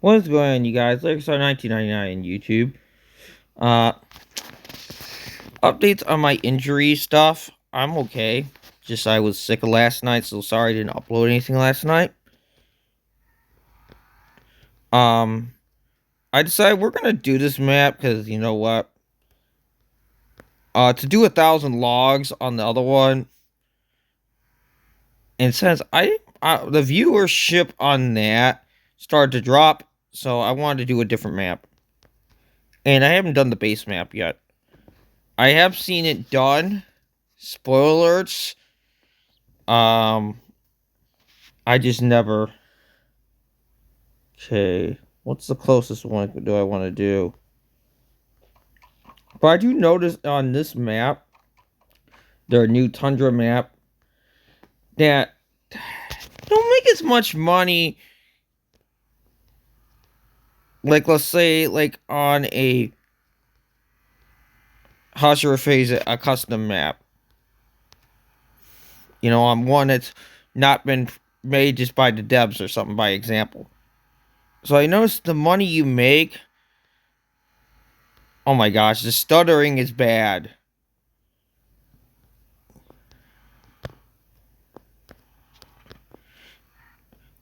What's going on, you guys? Larry 1999 on YouTube. Uh, Updates on my injury stuff. I'm okay. Just I was sick last night, so sorry I didn't upload anything last night. Um, I decided we're gonna do this map because you know what? To do 1,000 logs on the other one, and since the viewership on that started to drop, so I wanted to do a different map, and I haven't done the base map yet. I have seen it done. Spoiler alerts. Um, I just never. Okay, what's the closest one do I want to do? But I do notice on this map, their new tundra map, that don't make as much money. Like, let's say, like on a how should I phrase it, a custom map. You know, on one that's not been made just by the devs or something, by example. So I noticed the money you make. Oh my gosh, the stuttering is bad.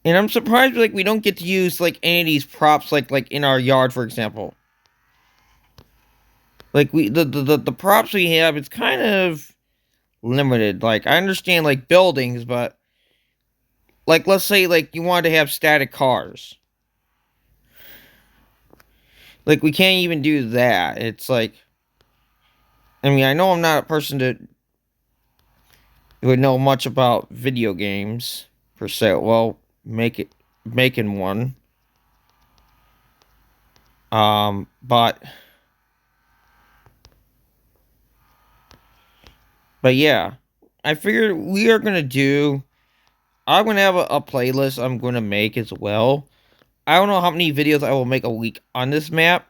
And I'm surprised like we don't get to use like any of these props like in our yard, for example. Like the props we have, it's kind of limited. Like I understand like buildings, but like let's say like you wanted to have static cars. Like we can't even do that. It's like I mean, I know I'm not a person that would know much about video games per se. Well, making one. But yeah, I figured we are gonna do. I'm gonna have a playlist I'm gonna make as well. I don't know how many videos I will make a week on this map.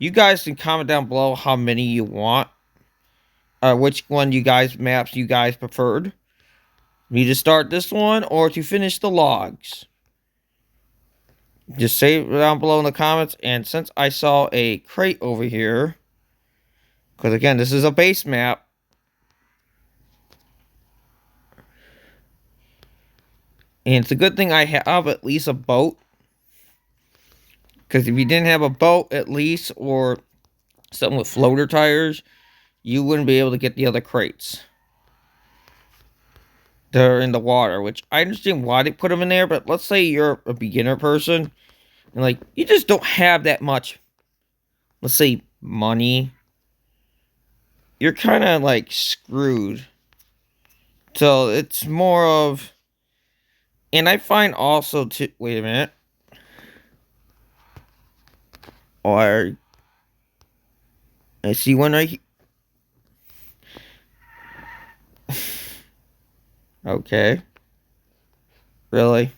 You guys can comment down below how many you want. Which one you guys maps you guys preferred. Me to start this one or to finish the logs. Just say it down below in the comments. And since I saw a crate over here, because again, this is a base map. And it's a good thing I have at least a boat. Because if you didn't have a boat at least, or something with floater tires, you wouldn't be able to get the other crates. They're in the water, which I understand why they put them in there, but let's say you're a beginner person, and like, you just don't have that much, let's say, money. You're kind of like screwed. So it's more of, and I find also to, wait a minute. Or, I see one right here. Okay. Really?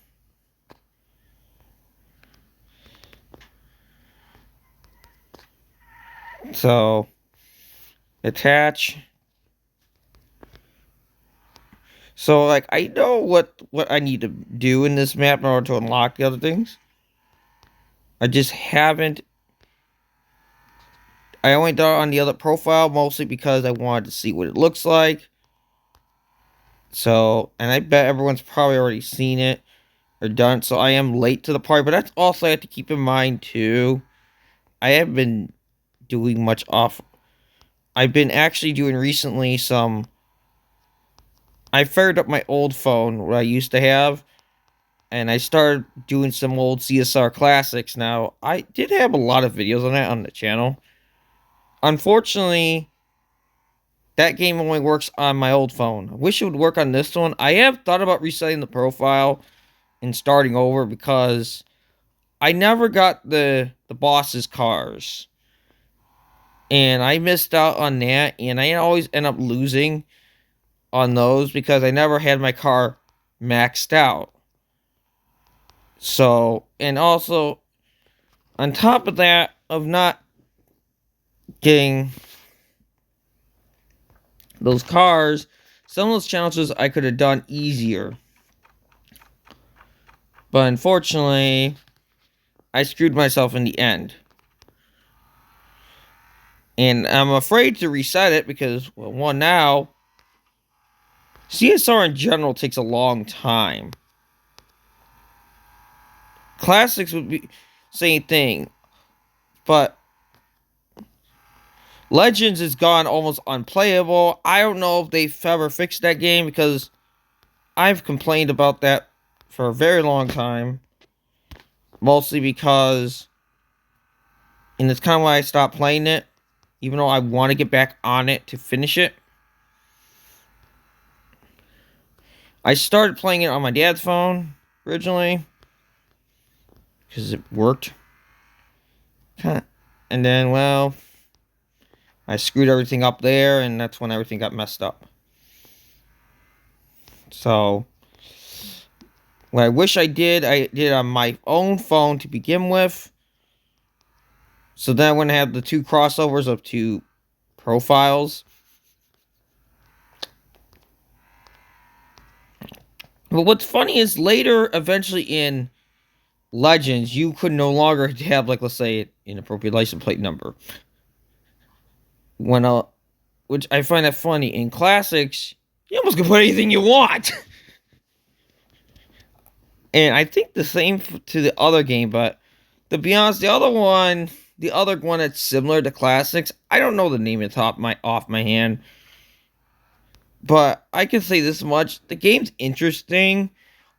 So, attach. So, like, I know what I need to do in this map in order to unlock the other things. I just haven't. I only done it on the other profile, mostly because I wanted to see what it looks like. So, and I bet everyone's probably already seen it or done it, so I am late to the party. But that's also I have to keep in mind, too. I haven't been doing much off. I've been actually doing recently some. I fired up my old phone, what I used to have, and I started doing some old CSR classics. Now, I did have a lot of videos on that on the channel. Unfortunately, that game only works on my old phone. I wish it would work on this one. I have thought about resetting the profile and starting over because I never got the boss's cars. And I missed out on that, and I always end up losing on those because I never had my car maxed out. So, and also, on top of that, of not getting those cars, some of those challenges I could have done easier. But unfortunately, I screwed myself in the end. And I'm afraid to reset it because, well, one, now, CSR in general takes a long time. Classics would be same thing, but Legends is gone almost unplayable. I don't know if they've ever fixed that game because I've complained about that for a very long time. Mostly because, and it's kind of why I stopped playing it, even though I want to get back on it to finish it. I started playing it on my dad's phone originally because it worked. And then, well, I screwed everything up there, and that's when everything got messed up. So, what I wish I did on my own phone to begin with. So then I wouldn't have the two crossovers of two profiles. But what's funny is later, eventually in Legends, you could no longer have, like, let's say, an inappropriate license plate number. Which I find that funny. In Classics, you almost can put anything you want. And I think the same to the other game, but to be honest, the other one that's similar to Classics, I don't know the name off my hand. But I can say this much. The game's interesting,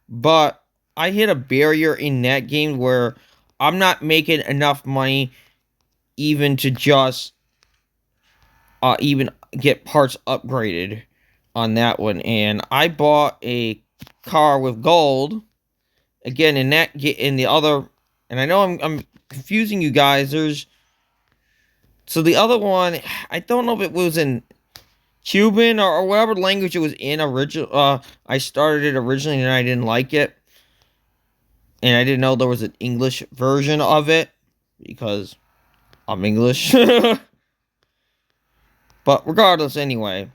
but I hit a barrier in that game where I'm not making enough money even to just even get parts upgraded on that one. And I bought a car with gold. Again, in the other, and I know I'm confusing you guys. So the other one, I don't know if it was in Cuban or whatever language it was in original. I started it originally and I didn't like it, and I didn't know there was an English version of it because I'm English. But regardless, anyway,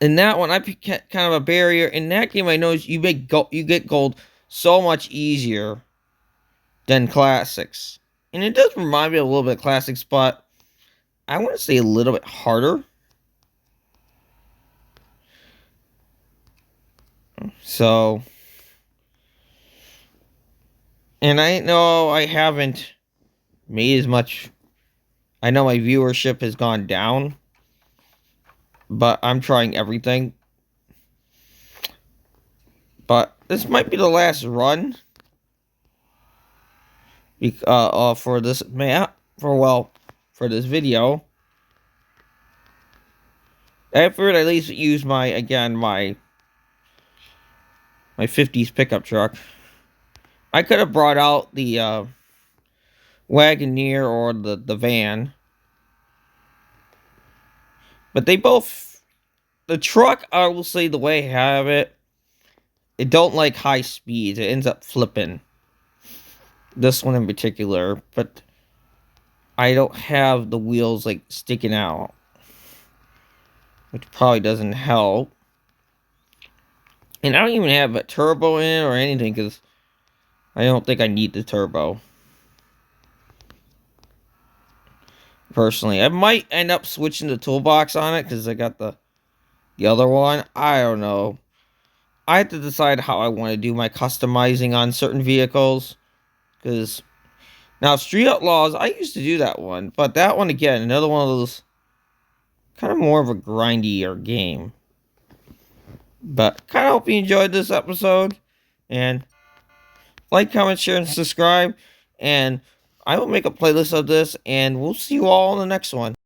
in that one, I picked kind of a barrier. In that game, I noticed you get gold so much easier than Classics. And it does remind me a little bit of Classics, but I want to say a little bit harder. So, and I know I haven't made as much. I know my viewership has gone down, but I'm trying everything. But this might be the last run for this map, for this video. I figured at least use my 50s pickup truck. I could have brought out the Wagoneer or the van. But the truck, I will say the way I have it don't like high speeds. It ends up flipping. This one in particular, but I don't have the wheels like sticking out, which probably doesn't help. And I don't even have a turbo in it or anything because I don't think I need the turbo. Personally, I might end up switching the toolbox on it because I got the other one. I don't know. I have to decide how I want to do my customizing on certain vehicles. Because now Street Outlaws, I used to do that one. But that one, again, another one of those kind of more of a grindier game. But kind of hope you enjoyed this episode. And like, comment, share, and subscribe. And I will make a playlist of this. And we'll see you all in the next one.